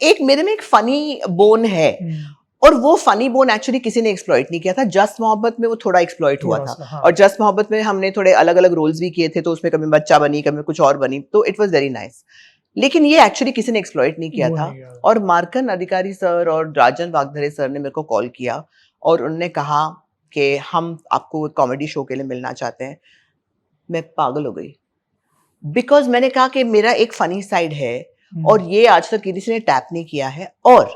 एक मेरे में एक फनी बोन है, और वो फनी बोन एक्चुअली किसी ने एक्सप्लॉइट नहीं किया था। जस्ट मोहब्बत में वो थोड़ा एक्सप्लॉइट हुआ था, हाँ। और जस्ट मोहब्बत में हमने थोड़े अलग अलग रोल्स भी किए थे, तो उसमें कभी बच्चा बनी, कभी कुछ और बनी, तो इट वाज वेरी नाइस। लेकिन ये एक्चुअली किसी ने एक्सप्लॉइट नहीं किया था। और मार्कन अधिकारी सर और राजन वागधरे सर ने मेरे को कॉल किया और उन्होंने कहा कि हम आपको कॉमेडी शो के लिए मिलना चाहते हैं। मैं पागल हो गई, बिकॉज मैंने कहा कि मेरा एक फनी साइड है और ये आज तक किसी ने टैप नहीं किया है। और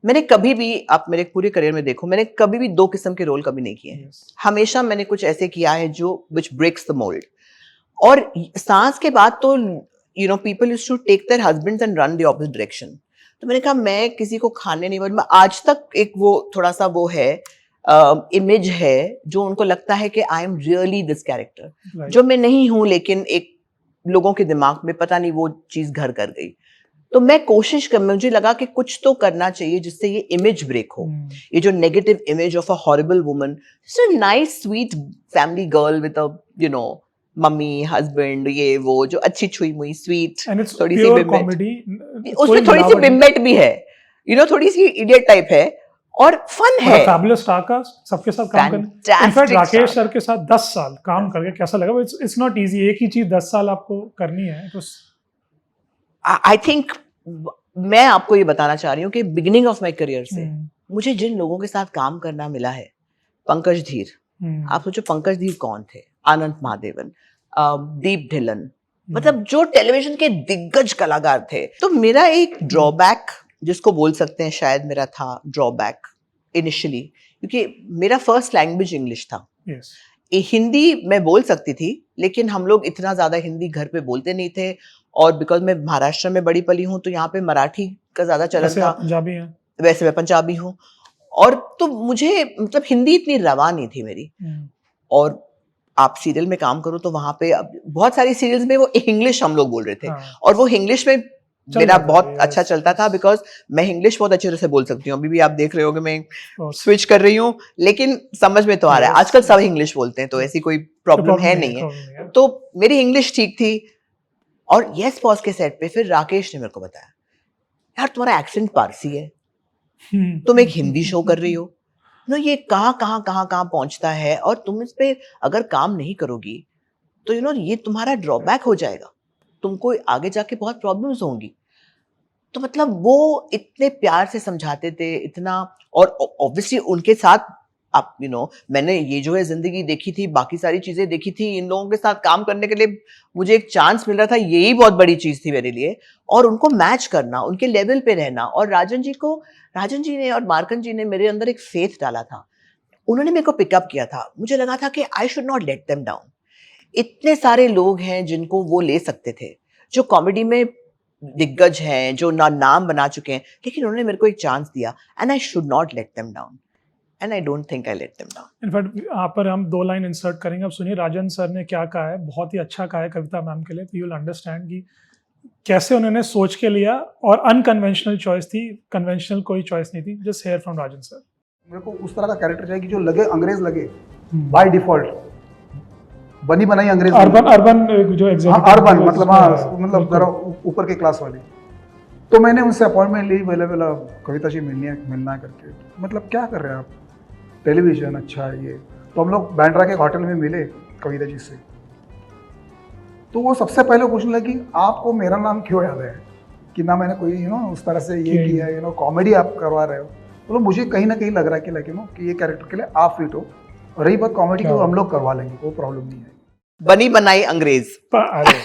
मैंने कभी भी, आप मेरे पूरे करियर में देखो, मैंने कभी भी दो किस्म के रोल कभी नहीं किए हैं। हमेशा मैंने कुछ ऐसे किया है जो विच ब्रेक्स द मोल्ड। और सांस के बाद तो people used to take their husbands and run the opposite direction. तो मैंने कहा मैं किसी को खाने नहीं, मैं आज तक एक वो थोड़ा सा वो है इमेज है जो उनको लगता है कि I am really this character, जो मैं नहीं हूं, लेकिन एक लोगों के दिमाग में पता नहीं वो चीज घर कर गई। तो मैं कोशिश कर, मुझे लगा कि कुछ तो करना चाहिए जिससे ये इमेज ब्रेक हो, ये जो negative image of a horrible woman, just a nice sweet family girl with a mummy husband, ये वो जो अच्छी छुई मुई स्वीट, थोड़ी सी बिम्बेट, उसमें थोड़ी सी बिम्बेट भी है, थोड़ी सी इडियट टाइप है और फन है। फैबुलस स्टार कास्ट, सबके साथ काम करना, इनफैक्ट राकेश सर के साथ 10 साल काम करके कैसा लगा? इट्स नॉट इजी, एक ही चीज 10 साल आपको करनी है। तो आई थिंक मैं आपको ये बताना चाह रही हूँ कि बिगिनिंग ऑफ माय करियर से मुझे जिन लोगों के साथ काम करना मिला है, पंकज धीर, आप सोचो पंकज धीर कौन थे, अनंत महादेवन, दीप ढिलन, मतलब जो टेलीविजन के दिग्गज कलाकार थे। तो मेरा एक ड्रॉबैक जिसको बोल सकते हैं, शायद मेरा था ड्रॉबैक इनिशियली, क्योंकि मेरा फर्स्ट लैंग्वेज इंग्लिश था। हिंदी मैं बोल सकती थी, लेकिन हम लोग इतना ज्यादा हिंदी घर पे बोलते नहीं थे, और बिकॉज मैं महाराष्ट्र में बड़ी पली हूँ तो यहाँ पे मराठी का ज्यादा चलन था। पंजाबी है, वैसे मैं पंजाबी हूँ, और तो मुझे मतलब हिंदी इतनी रवा नहीं थी मेरी। और आप सीरियल में काम करो तो वहां पे बहुत सारी सीरियल्स में वो इंग्लिश हम लोग बोल रहे थे, और वो इंग्लिश में मेरा बहुत अच्छा चलता था, बिकॉज मैं इंग्लिश बहुत अच्छे तरह से बोल सकती हूँ। अभी भी आप देख रहे हो कि मैं स्विच कर रही हूँ, लेकिन समझ में तो आ रहा है। आजकल सब इंग्लिश बोलते हैं, तो ऐसी कोई प्रॉब्लम है नहीं है। तो मेरी इंग्लिश ठीक थी। और यस बॉस के सेट पे फिर राकेश ने मेरे को बताया, यार तुम्हारा एक्सेंट पारसी है, तुम एक हिंदी शो कर रही हो, ये कहाँ पहुंचता है, और तुम इस पे अगर काम नहीं करोगी तो ये तुम्हारा ड्रॉबैक हो जाएगा, तुमको आगे जाके बहुत प्रॉब्लम्स होंगी। तो मतलब वो इतने प्यार से समझाते थे, इतना। और ऑब्वियसली उनके साथ आप मैंने ये जो है जिंदगी देखी थी, बाकी सारी चीजें देखी थी, इन लोगों के साथ काम करने के लिए मुझे एक चांस मिल रहा था, यही बहुत बड़ी चीज थी मेरे लिए। और उनको मैच करना, उनके लेवल पे रहना, और राजन जी ने और मार्कन जी ने मेरे अंदर एक फेथ डाला था। उन्होंने मेरे को पिकअप किया था, मुझे लगा था कि I should not let them down. इतने सारे लोग हैं जिनको वो ले सकते थे, जो कॉमेडी में दिग्गज हैं, जो नाम बना चुके हैं, लेकिन उन्होंने मेरे को एक चांस दिया, and I should not let them down, and I don't think I let them down. In fact यहाँ पर हम 2 लाइन इंसर्ट करेंगे, अब सुनिए राजन सर ने क्या कहा है, बहुत ही अच्छा कहा है कविता मैम के लिए। तो यू विल अंडरस्टैंड कि कैसे उन्होंने सोच के लिया, और अनकन्वेंशनल चॉइस थी, कन्वेंशनल कोई चॉइस नहीं थी। Just here from Rajan sir. मेरे को उस तरह का कैरेक्टर चाहिए कि जो लगे अंग्रेज लगे बाय डिफॉल्ट, बनी बनाई अंग्रेज, अर्बन जो एग्जैक्ट अर्बन मतलब जरा ऊपर के क्लास वाले। तो मैंने उनसे अपॉइंटमेंट ली, बोला कविता जी मिलना है करके। मतलब क्या कर रहे हैं आप, टेलीविजन अच्छा है ये। तो हम लोग बैंड्रा के होटल में मिले कविता जी से, तो वो सबसे पहले पूछने लगी आपको मेरा नाम क्यों याद है, कि ना मैंने कोई उस तरह से ये किया है, कॉमेडी आप करवा रहे हो। तो मुझे कहीं ना कहीं लग रहा है कि ये कैरेक्टर के लिए आप फिट हो, और रही बात कॉमेडी को हम लोग करवा लेंगे, कोई प्रॉब्लम नहीं है। बनी बनाई अंग्रेज। अरे